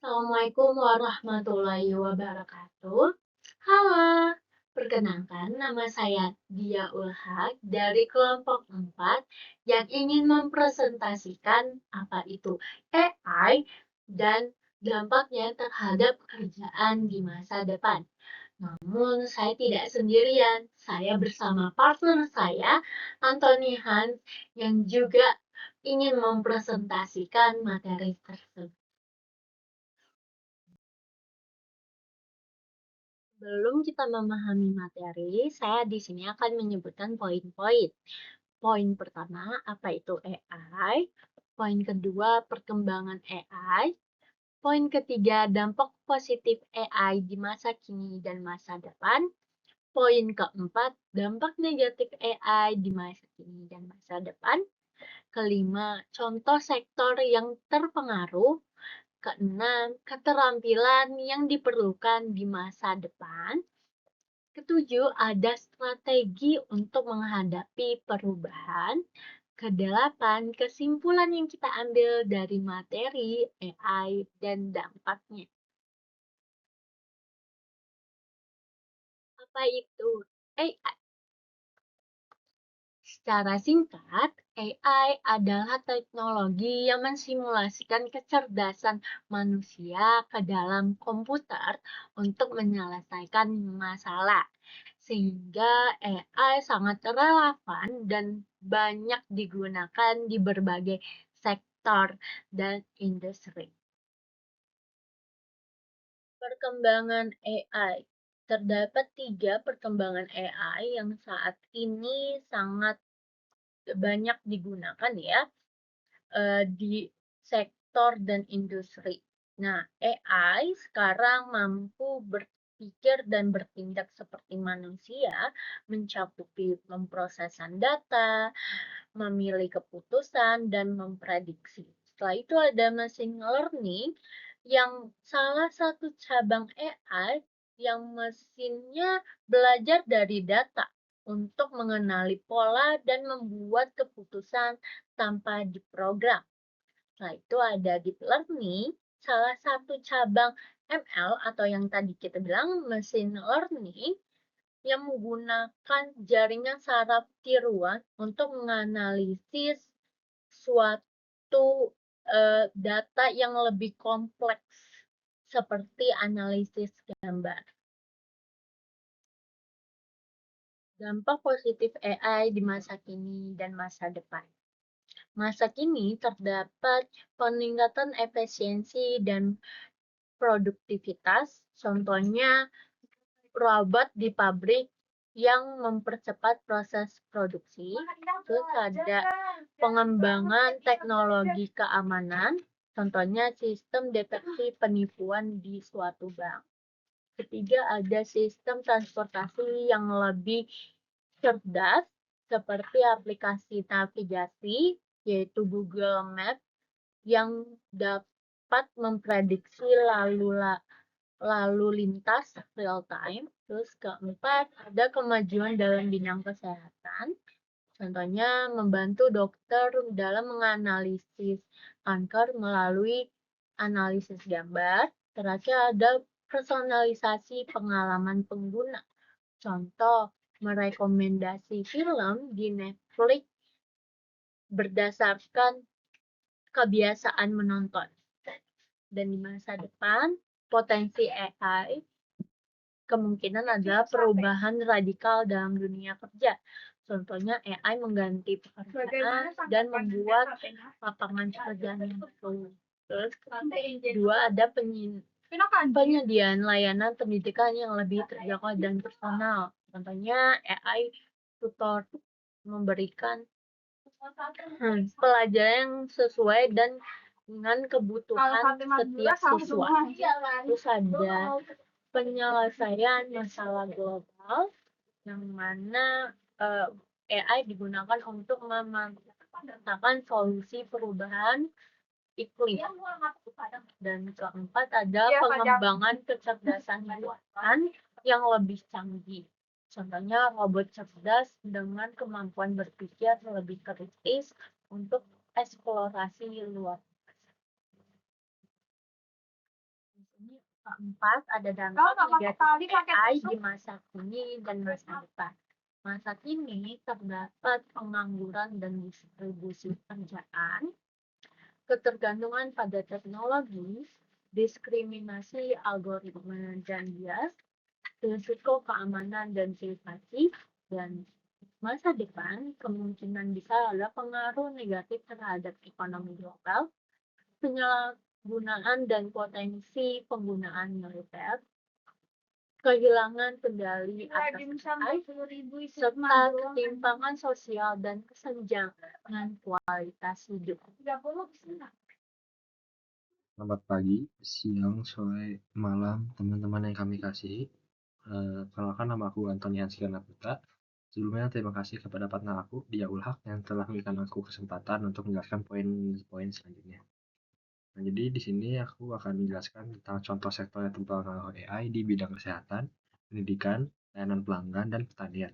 Assalamualaikum warahmatullahi wabarakatuh. Halo, perkenalkan nama saya Dia Ulhak dari kelompok 4 yang ingin mempresentasikan apa itu AI dan dampaknya terhadap pekerjaan di masa depan. Namun saya tidak sendirian, saya bersama partner saya, Anthony Hans, yang juga ingin mempresentasikan materi tersebut. Sebelum kita memahami materi, saya di sini akan menyebutkan poin-poin. Poin pertama, apa itu AI? Poin kedua, perkembangan AI. Poin ketiga, dampak positif AI di masa kini dan masa depan. Poin keempat, dampak negatif AI di masa kini dan masa depan. Kelima, contoh sektor yang terpengaruh. Keenam, keterampilan yang diperlukan di masa depan. Ketujuh, ada strategi untuk menghadapi perubahan. Kedelapan, kesimpulan yang kita ambil dari materi AI dan dampaknya. Apa itu AI? Secara singkat, AI adalah teknologi yang mensimulasikan kecerdasan manusia ke dalam komputer untuk menyelesaikan masalah. Sehingga AI sangat relevan dan banyak digunakan di berbagai sektor dan industri. Perkembangan AI. Terdapat 3 perkembangan AI yang saat ini sangat banyak digunakan ya di sektor dan industri. Nah, AI sekarang mampu berpikir dan bertindak seperti manusia, mencakupi pemrosesan data, memilih keputusan, dan memprediksi. Setelah itu ada machine learning yang salah satu cabang AI yang mesinnya belajar dari data untuk mengenali pola dan membuat keputusan tanpa diprogram. Setelah itu ada deep learning, salah satu cabang ML atau yang tadi kita bilang machine learning yang menggunakan jaringan saraf tiruan untuk menganalisis suatu data yang lebih kompleks seperti analisis gambar. Dampak positif AI di masa kini dan masa depan. Masa kini terdapat peningkatan efisiensi dan produktivitas, contohnya robot di pabrik yang mempercepat proses produksi. Terus ada pengembangan teknologi keamanan, contohnya sistem deteksi penipuan di suatu bank. Ketiga, ada sistem transportasi yang lebih cerdas, seperti aplikasi navigasi, yaitu Google Maps, yang dapat memprediksi lalu lintas real time. Terus keempat, ada kemajuan dalam bidang kesehatan. Contohnya membantu dokter dalam menganalisis kanker melalui analisis gambar. Terakhir ada personalisasi pengalaman pengguna. Contoh, merekomendasi film di Netflix berdasarkan kebiasaan menonton. Dan di masa depan, potensi AI kemungkinan adalah perubahan radikal dalam dunia kerja. Contohnya AI mengganti pekerjaan dan membuat lapangan pekerjaan yang baru. Terus kedua, ada penyediaan layanan pendidikan yang lebih terjangkau dan personal. Contohnya AI tutor memberikan pelajaran yang sesuai dan dengan kebutuhan setiap siswa. Terus ada penyelesaian masalah global yang mana AI digunakan untuk memantapkan solusi perubahan iklim. Dan keempat ada pengembangan kecerdasan buatan yang lebih canggih. Contohnya robot cerdas dengan kemampuan berpikir lebih kritis untuk eksplorasi luar Keempat, ada dampak negatif AI di masa kini dan masa depan. Masa kini terdapat pengangguran dan distribusi pekerjaan, ketergantungan pada teknologi, diskriminasi algoritma dan bias, risiko keamanan dan privasi, dan masa depan kemungkinan bisa ada pengaruh negatif terhadap ekonomi global, penyalahgunaan dan potensi penggunaan militer, kehilangan kendali atas AI, serta ketimpangan sosial dan kesenjangan kualitas hidup. Selamat pagi, siang, sore, malam, teman-teman yang kami kasihi. Perkenalkan, nama aku Antoni Hansiana Putra. Sebelumnya terima kasih kepada partner aku, Dia Ulhak, yang telah memberikan aku kesempatan untuk menjelaskan poin-poin selanjutnya. Nah, jadi di sini aku akan menjelaskan tentang contoh sektor yang terpengaruh AI di bidang kesehatan, pendidikan, layanan pelanggan, dan pertanian.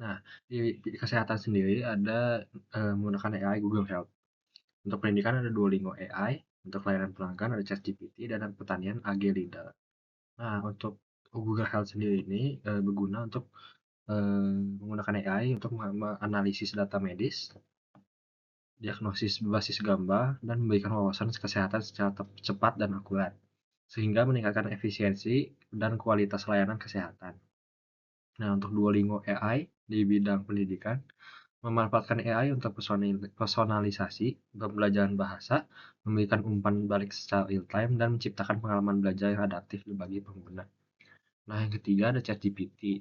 Nah, di kesehatan sendiri ada menggunakan AI Google Health. Untuk pendidikan ada Duolingo AI, untuk layanan pelanggan ada ChatGPT, dan pertanian AG Leader. Nah, untuk Google Health sendiri ini berguna untuk menggunakan AI untuk menganalisis data medis, diagnosis berbasis gambar, dan memberikan wawasan kesehatan secara cepat dan akurat, sehingga meningkatkan efisiensi dan kualitas layanan kesehatan. Nah, untuk Duolingo AI di bidang pendidikan, memanfaatkan AI untuk personalisasi pembelajaran bahasa, memberikan umpan balik secara real-time, dan menciptakan pengalaman belajar yang adaptif bagi pengguna. Nah, yang ketiga ada ChatGPT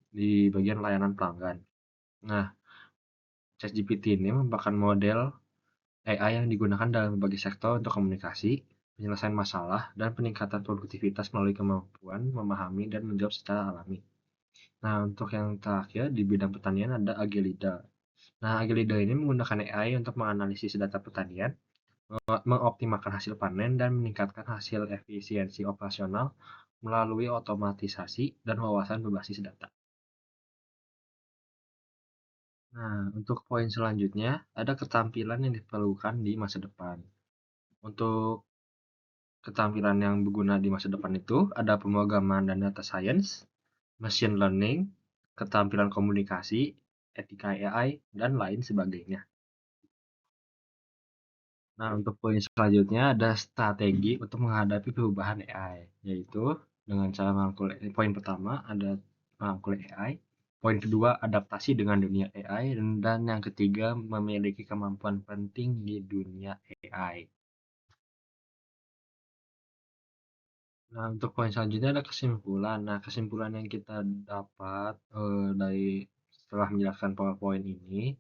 di bagian layanan pelanggan. Nah, ChatGPT ini merupakan model AI yang digunakan dalam berbagai sektor untuk komunikasi, penyelesaian masalah, dan peningkatan produktivitas melalui kemampuan memahami dan menjawab secara alami. Nah, untuk yang terakhir di bidang pertanian ada Agilida. Nah, Agilida ini menggunakan AI untuk menganalisis data pertanian, mengoptimalkan hasil panen, dan meningkatkan hasil efisiensi operasional melalui otomatisasi dan wawasan berbasis data. Nah, untuk poin selanjutnya, ada keterampilan yang diperlukan di masa depan. Untuk keterampilan yang berguna di masa depan itu ada pemrograman dan data science, machine learning, keterampilan komunikasi, etika AI, dan lain sebagainya. Nah, untuk poin selanjutnya ada strategi untuk menghadapi perubahan AI, yaitu dengan cara merangkul. Poin pertama ada merangkul AI, poin kedua adaptasi dengan dunia AI, dan yang ketiga memiliki kemampuan penting di dunia AI. Nah, untuk poin selanjutnya ada kesimpulan. Nah, kesimpulan yang kita dapat dari setelah menjelaskan PowerPoint ini,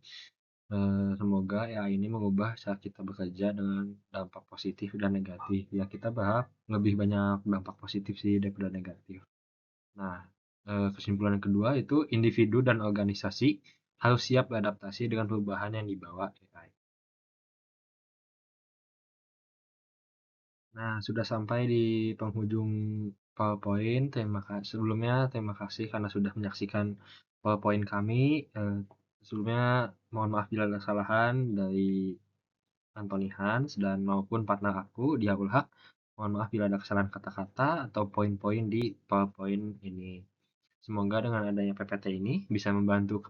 semoga AI ini mengubah cara kita bekerja dengan dampak positif dan negatif. Ya, kita berharap lebih banyak dampak positif sih daripada negatif. Nah, kesimpulan yang kedua itu individu dan organisasi harus siap beradaptasi dengan perubahan yang dibawa AI. Nah, sudah sampai di penghujung PowerPoint. Terima kasih karena sudah menyaksikan PowerPoint kami. Sebelumnya mohon maaf bila ada kesalahan dari Anthony Hans dan maupun partner aku, Dia Ulhak. Mohon maaf bila ada kesalahan kata-kata atau poin-poin di PowerPoint ini. Semoga dengan adanya PPT ini bisa membantu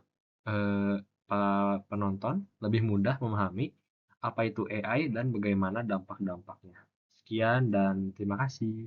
para penonton lebih mudah memahami apa itu AI dan bagaimana dampak-dampaknya. Sekian dan terima kasih.